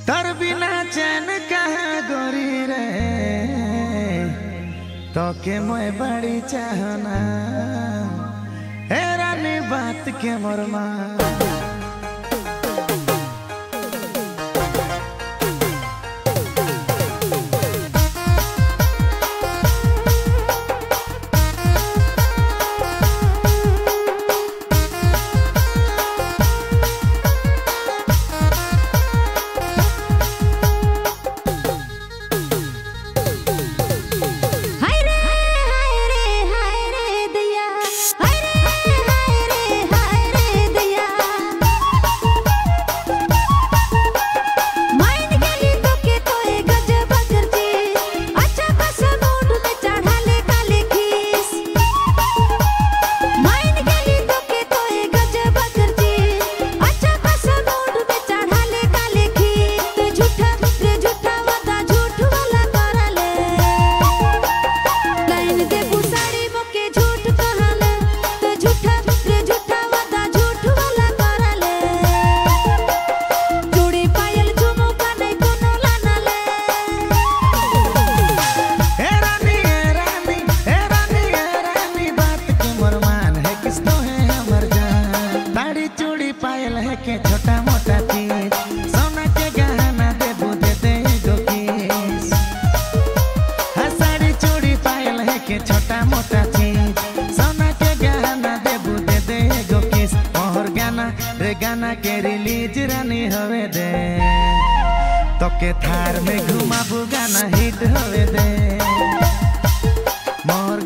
तर बिना चैन कहाँ गोरी रे तो के मोए बड़ी चाहना ए रानी बात के मोरमा के छोटा मोटा चीज सोना के गहना देबू दे दे गो किस साड़ी चूड़ी पायल है के छोटा मोटा चीज सोना के गहना देबू दे दे गो किस मोहर गाना रे गाना के रिलीज रानी होवे दे तो के थार में घुमाबू गाना हिट होवे दे मोहर